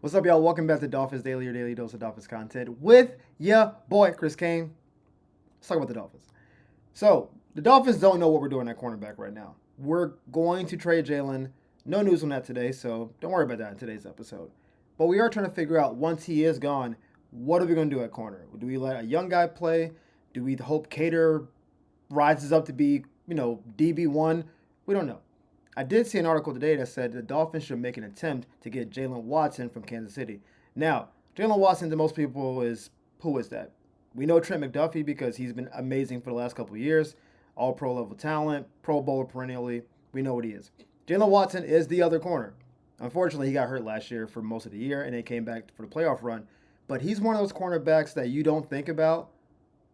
What's up, y'all? Welcome back to Dolphins Daily, your daily dose of Dolphins content with ya boy, Chris Kane. Let's talk about the Dolphins. So, the Dolphins don't know what we're doing at cornerback right now. We're going to trade Jaylen. No news on that today, so don't worry about that in today's episode. But we are trying to figure out, once he is gone, what are we going to do at corner? Do we let a young guy play? Do we hope Cater rises up to be, DB1? We don't know. I did see an article today that said the Dolphins should make an attempt to get Jaylen Watson from Kansas City. Now, Jaylen Watson to most people is, who is that? We know Trent McDuffie because he's been amazing for the last couple of years. All pro level talent, Pro Bowler perennially. We know what he is. Jaylen Watson is the other corner. Unfortunately, he got hurt last year for most of the year and then came back for the playoff run. But he's one of those cornerbacks that you don't think about,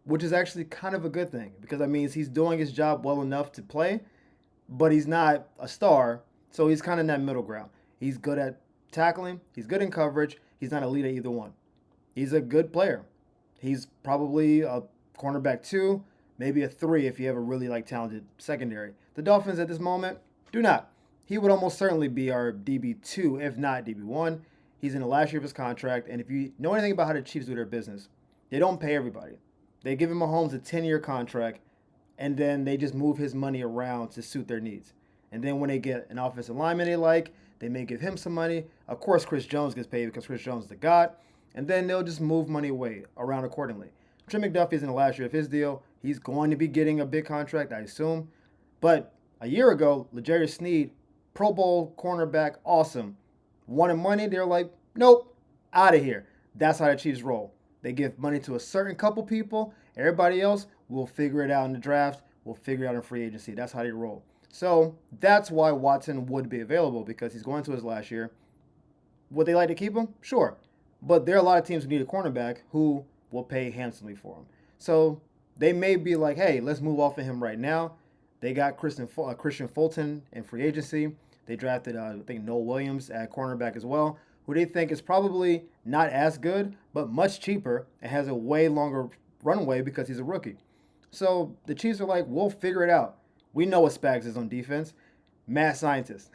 which is actually kind of a good thing because that means he's doing his job well enough to play, but he's not a star, so he's kind of in that middle ground. He's good at tackling, he's good in coverage, he's not elite at either one. He's a good player. He's probably a cornerback 2, maybe a 3 if you have a really talented secondary. The Dolphins at this moment do not. He would almost certainly be our DB2, if not DB1. He's in the last year of his contract, and if you know anything about how the Chiefs do their business, they don't pay everybody. They give him Mahomes a 10-year contract, and then they just move his money around to suit their needs. And then when they get an offensive lineman they like, they may give him some money. Of course, Chris Jones gets paid because Chris Jones is the god. And then they'll just move money away around accordingly. Trent McDuffie's in the last year of his deal. He's going to be getting a big contract, I assume. But a year ago, L'Jarius Sneed, Pro Bowl cornerback, awesome. Wanted money, they're like, nope, out of here. That's how the Chiefs roll. They give money to a certain couple people. Everybody else, we'll figure it out in the draft. We'll figure it out in free agency. That's how they roll. So that's why Watson would be available because he's going to his last year. Would they like to keep him? Sure. But there are a lot of teams who need a cornerback who will pay handsomely for him. So they may be like, hey, let's move off of him right now. They got Christian Fulton in free agency. They drafted, I think, Noah Williams at cornerback as well, who they think is probably not as good, but much cheaper and has a way longer runway because he's a rookie. So the Chiefs are like, we'll figure it out. We know what Spags is on defense. Mad scientist.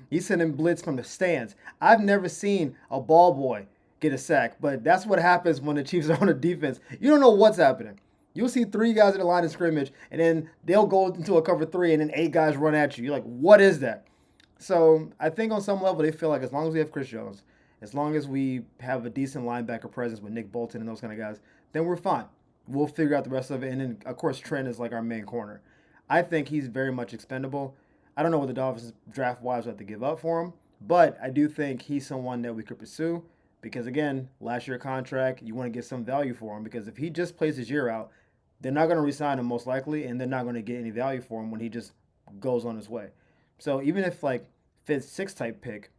He's sending blitz from the stands. I've never seen a ball boy get a sack, but that's what happens when the Chiefs are on the defense. You don't know what's happening. You'll see 3 guys in the line of scrimmage, and then they'll go into a cover 3, and then 8 guys run at you. You're like, what is that? So I think on some level they feel like as long as we have Chris Jones, as long as we have a decent linebacker presence with Nick Bolton and those kind of guys, then we're fine. We'll figure out the rest of it. And then, of course, Trent is like our main corner. I think he's very much expendable. I don't know what the Dolphins draft-wise have to give up for him, but I do think he's someone that we could pursue because, again, last year contract, you want to get some value for him because if he just plays his year out, they're not going to re-sign him most likely, and they're not going to get any value for him when he just goes on his way. So even if, fifth, sixth type pick,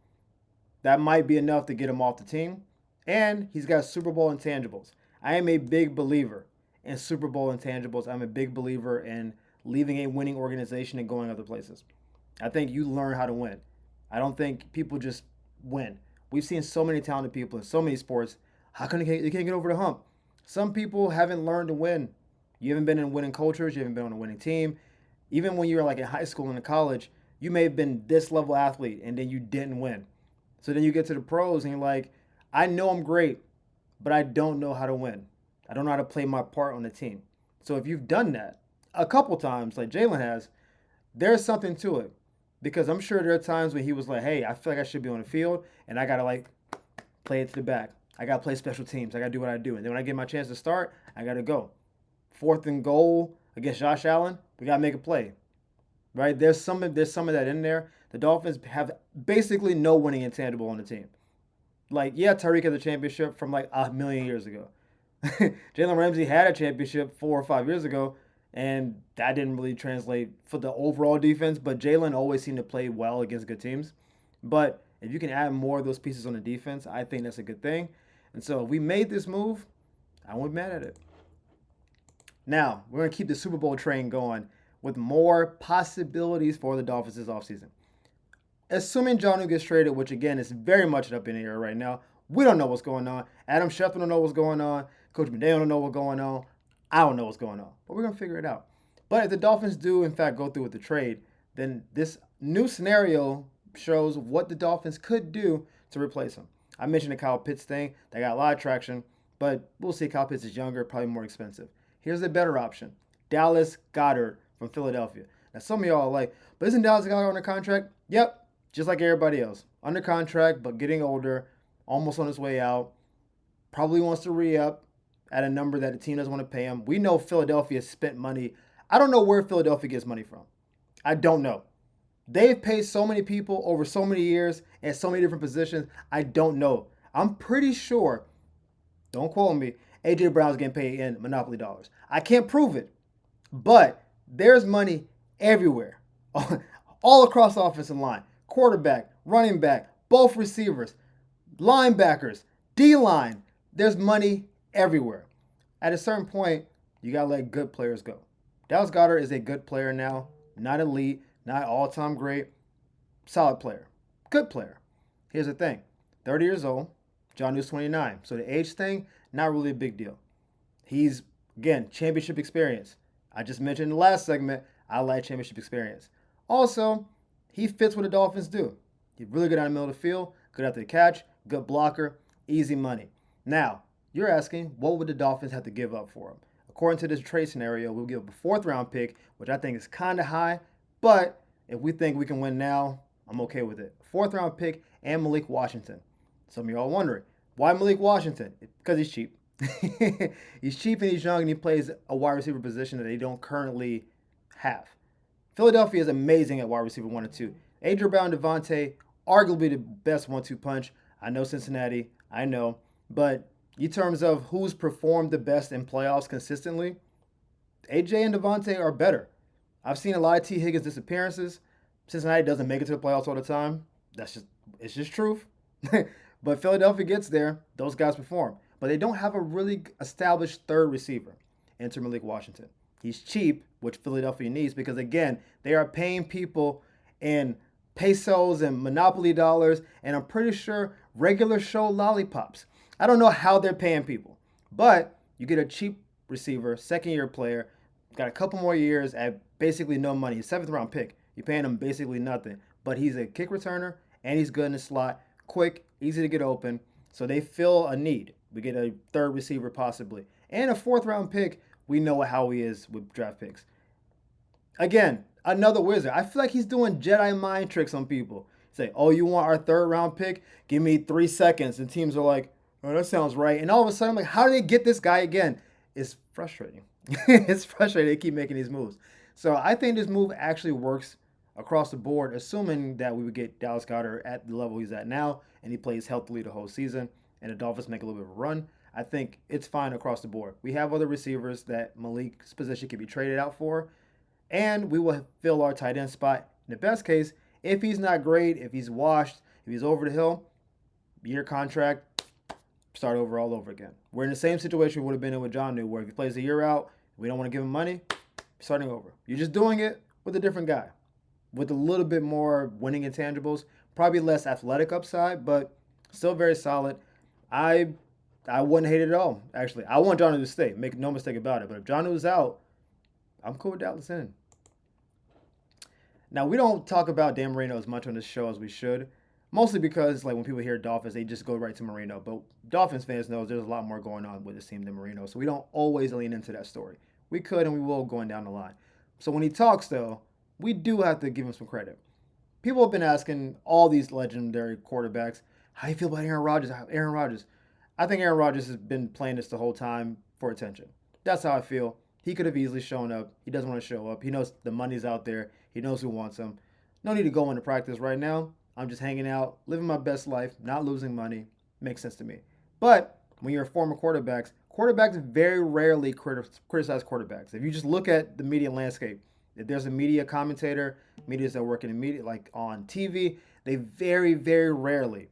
that might be enough to get him off the team. And he's got Super Bowl intangibles. I am a big believer in Super Bowl intangibles. I'm a big believer in leaving a winning organization and going other places. I think you learn how to win. I don't think people just win. We've seen so many talented people in so many sports. How come they can't get over the hump? Some people haven't learned to win. You haven't been in winning cultures. You haven't been on a winning team. Even when you were in high school and in college, you may have been this level athlete and then you didn't win. So then you get to the pros and you're like, I know I'm great, but I don't know how to win. I don't know how to play my part on the team. So if you've done that a couple times, like Jaylen has, there's something to it. Because I'm sure there are times when he was like, hey, I feel like I should be on the field and I got to play it to the back. I got to play special teams. I got to do what I do. And then when I get my chance to start, I got to go. 4th and goal against Josh Allen, we got to make a play. Right? There's some of that in there. The Dolphins have basically no winning intangible on the team. Tyreek had the championship from a million years ago. Jalen Ramsey had a championship 4 or 5 years ago, and that didn't really translate for the overall defense, but Jalen always seemed to play well against good teams. But if you can add more of those pieces on the defense, I think that's a good thing. And so if we made this move, I won't be mad at it. Now, we're going to keep the Super Bowl train going with more possibilities for the Dolphins this offseason. Assuming Jonnu gets traded, which again is very much up in the air right now, we don't know what's going on. Adam Schefter don't know what's going on. Coach Medeo don't know what's going on. I don't know what's going on, but we're going to figure it out. But if the Dolphins do, in fact, go through with the trade, then this new scenario shows what the Dolphins could do to replace him. I mentioned the Kyle Pitts thing. They got a lot of traction, but we'll see. Kyle Pitts is younger, probably more expensive. Here's a better option. Dallas Goedert from Philadelphia. Now, some of y'all are like, but isn't Dallas Goedert under contract? Yep, just like everybody else. Under contract, but getting older, almost on his way out. Probably wants to re-up at a number that the team doesn't want to pay him. We know Philadelphia spent money. I don't know where Philadelphia gets money from. I don't know. They've paid so many people over so many years and so many different positions. I don't know. I'm pretty sure, don't quote me, AJ Brown's getting paid in Monopoly dollars. I can't prove it, but there's money everywhere, all across the offensive line. Quarterback, running back, both receivers, linebackers, D-line. There's money everywhere. At a certain point, you got to let good players go. Dallas Goedert is a good player now, not elite, not all-time great, solid player, good player. Here's the thing, 30 years old, John New's 29, so the age thing, not really a big deal. He's, again, championship experience. I just mentioned in the last segment, I like championship experience. Also, he fits what the Dolphins do. He's really good out of the middle of the field, good after the catch, good blocker, easy money. Now, you're asking, what would the Dolphins have to give up for him? According to this trade scenario, we'll give up a fourth-round pick, which I think is kind of high, but if we think we can win now, I'm okay with it. Fourth-round pick and Malik Washington. Some of y'all wondering, why Malik Washington? Because he's cheap. He's cheap and he's young and he plays a wide receiver position that they don't currently have. Philadelphia is amazing at wide receiver 1 and 2. Adrian Brown and Devontae, arguably the best 1-2 punch. I know Cincinnati, I know. But in terms of who's performed the best in playoffs consistently, AJ and Devontae are better. I've seen a lot of T. Higgins disappearances. Cincinnati doesn't make it to the playoffs all the time. It's just truth. But Philadelphia gets there. Those guys perform. But they don't have a really established third receiver. Enter Malik Washington. He's cheap, which Philadelphia needs because, again, they are paying people in pesos and Monopoly dollars, and I'm pretty sure regular show lollipops. I don't know how they're paying people, but you get a cheap receiver, second-year player, got a couple more years at basically no money. He's a seventh-round pick. You're paying him basically nothing, but he's a kick returner, and he's good in the slot, quick, easy to get open, so they fill a need. We get a third receiver possibly, and a fourth-round pick. We know how he is with draft picks. Again, another wizard. I feel like he's doing Jedi mind tricks on people. Say, oh, you want our third-round pick? Give me 3 seconds. And teams are like, oh, that sounds right. And all of a sudden, I'm like, how do they get this guy again? It's frustrating. It's frustrating. They keep making these moves. So I think this move actually works across the board, assuming that we would get Dallas Goedert at the level he's at now, and he plays healthily the whole season, and the Dolphins make a little bit of a run. I think it's fine across the board. We have other receivers that Malik's position can be traded out for, and we will fill our tight end spot. In the best case, if he's not great, if he's washed, if he's over the hill, year contract, start over all over again. We're in the same situation we would have been in with John New, where if he plays a year out, we don't want to give him money, starting over. You're just doing it with a different guy, with a little bit more winning intangibles, probably less athletic upside, but still very solid. I wouldn't hate it at all, actually. I want John to stay. Make no mistake about it. But if John is out, I'm cool with Dallas in. Now, we don't talk about Dan Marino as much on this show as we should, mostly because like when people hear Dolphins, they just go right to Marino. But Dolphins fans know there's a lot more going on with this team than Marino, so we don't always lean into that story. We could and we will going down the line. So when he talks, though, we do have to give him some credit. People have been asking all these legendary quarterbacks, how do you feel about Aaron Rodgers? I think Aaron Rodgers has been playing this the whole time for attention. That's how I feel. He could have easily shown up. He doesn't want to show up. He knows the money's out there. He knows who wants him. No need to go into practice right now. I'm just hanging out, living my best life, not losing money. Makes sense to me. But when you're a former quarterbacks very rarely criticize quarterbacks. If you just look at the media landscape, if there's a media commentator, medias that work in media, like on TV, they very, very rarely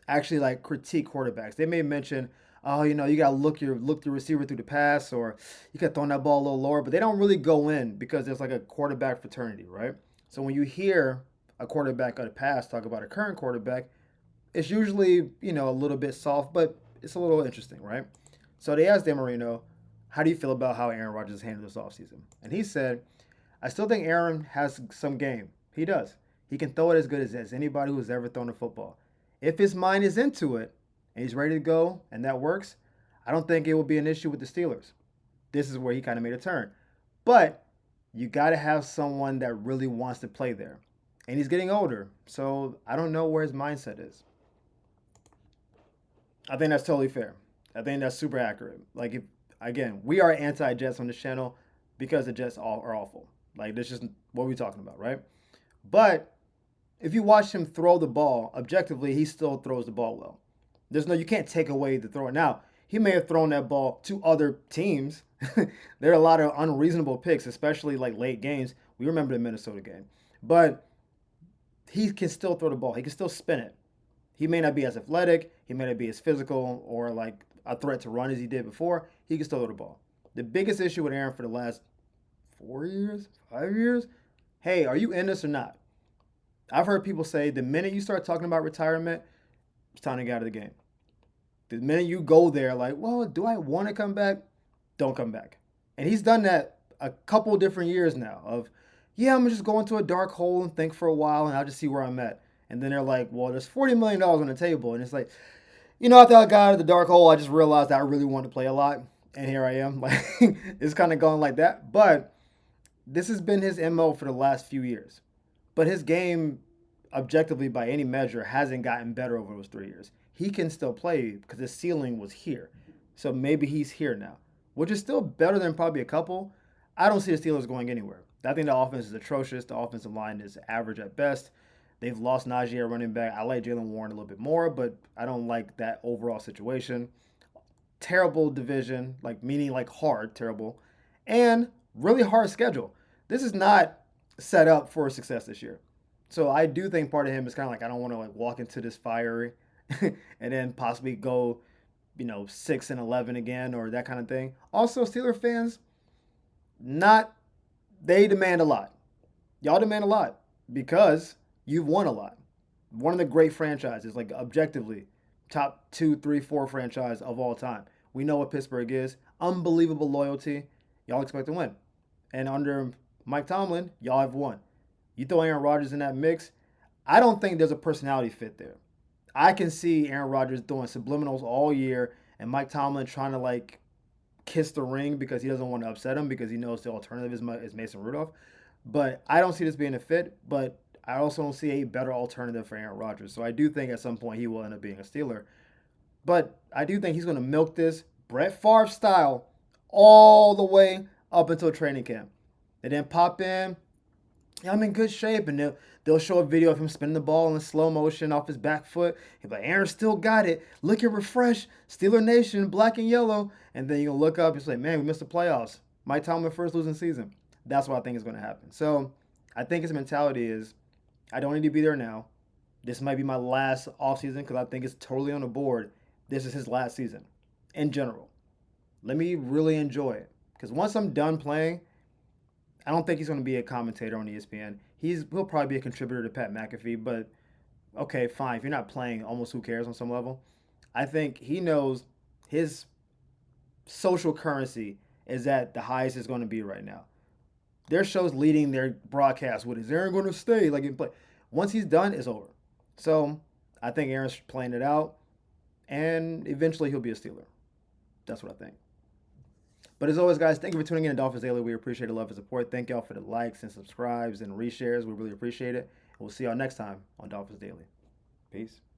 actually like critique quarterbacks. They may mention, oh, you gotta look the receiver through the pass, or you got throwing that ball a little lower, but they don't really go in because there's like a quarterback fraternity, right? So when you hear a quarterback of the past talk about a current quarterback, it's usually, a little bit soft, but it's a little interesting, right? So they asked Dan Marino, how do you feel about how Aaron Rodgers handled this offseason? And he said, I still think Aaron has some game. He does. He can throw it as good as anybody who's ever thrown a football. If his mind is into it and he's ready to go and that works, I don't think it will be an issue with the Steelers. This is where he kind of made a turn. But you got to have someone that really wants to play there. And he's getting older. So I don't know where his mindset is. I think that's totally fair. I think that's super accurate. Like, if, again, we are anti-Jets on this channel because the Jets are awful. Like, that's just what we're talking about, right? But if you watch him throw the ball, objectively, he still throws the ball well. You can't take away the throw. Now, he may have thrown that ball to other teams. There are a lot of unreasonable picks, especially like late games. We remember the Minnesota game. But he can still throw the ball. He can still spin it. He may not be as athletic. He may not be as physical or like a threat to run as he did before. He can still throw the ball. The biggest issue with Aaron for the last 4 years, 5 years, hey, are you in this or not? I've heard people say the minute you start talking about retirement, it's time to get out of the game. The minute you go there, like, well, do I want to come back? Don't come back. And he's done that a couple different years now of, yeah, I'm just going to a dark hole and think for a while and I'll just see where I'm at. And then they're like, well, there's $40 million on the table. And it's like, after I got out of the dark hole, I just realized I really wanted to play a lot. And here I am. Like, it's kind of going like that. But this has been his MO for the last few years. But his game, objectively, by any measure, hasn't gotten better over those 3 years. He can still play because his ceiling was here. So maybe he's here now, which is still better than probably a couple. I don't see the Steelers going anywhere. I think the offense is atrocious. The offensive line is average at best. They've lost Najee at running back. I like Jaylen Warren a little bit more, but I don't like that overall situation. Terrible division, meaning hard, terrible, and really hard schedule. This is not set up for success this year. So I do think part of him is kind of I don't want to walk into this fiery and then possibly go, 6-11 again or that kind of thing. Also, Steeler fans, they demand a lot. Y'all demand a lot because you've won a lot. One of the great franchises, objectively, top 2, 3, 4 franchise of all time. We know what Pittsburgh is. Unbelievable loyalty. Y'all expect to win. And under Mike Tomlin, y'all have won. You throw Aaron Rodgers in that mix, I don't think there's a personality fit there. I can see Aaron Rodgers doing subliminals all year and Mike Tomlin trying to kiss the ring because he doesn't want to upset him because he knows the alternative is Mason Rudolph. But I don't see this being a fit, but I also don't see a better alternative for Aaron Rodgers. So I do think at some point he will end up being a Steeler. But I do think he's going to milk this Brett Favre style all the way up until training camp. And then pop in, yeah, I'm in good shape. And they'll show a video of him spinning the ball in slow motion off his back foot. He'll be like, Aaron still got it. Looking refreshed. Steeler Nation, black and yellow. And then you'll look up and say, man, we missed the playoffs. Mike Tomlin first losing season. That's what I think is going to happen. So I think his mentality is, I don't need to be there now. This might be my last offseason because I think it's totally on the board. This is his last season in general. Let me really enjoy it. Because once I'm done playing, I don't think he's going to be a commentator on ESPN. He'll probably be a contributor to Pat McAfee, but okay, fine. If you're not playing, almost who cares on some level? I think he knows his social currency is at the highest it's going to be right now. Their show's leading their broadcast with, is Aaron going to stay? Once he's done, it's over. So I think Aaron's playing it out, and eventually he'll be a Steeler. That's what I think. But as always, guys, thank you for tuning in to Dolphins Daily. We appreciate the love and support. Thank y'all for the likes and subscribes and reshares. We really appreciate it. And we'll see y'all next time on Dolphins Daily. Peace.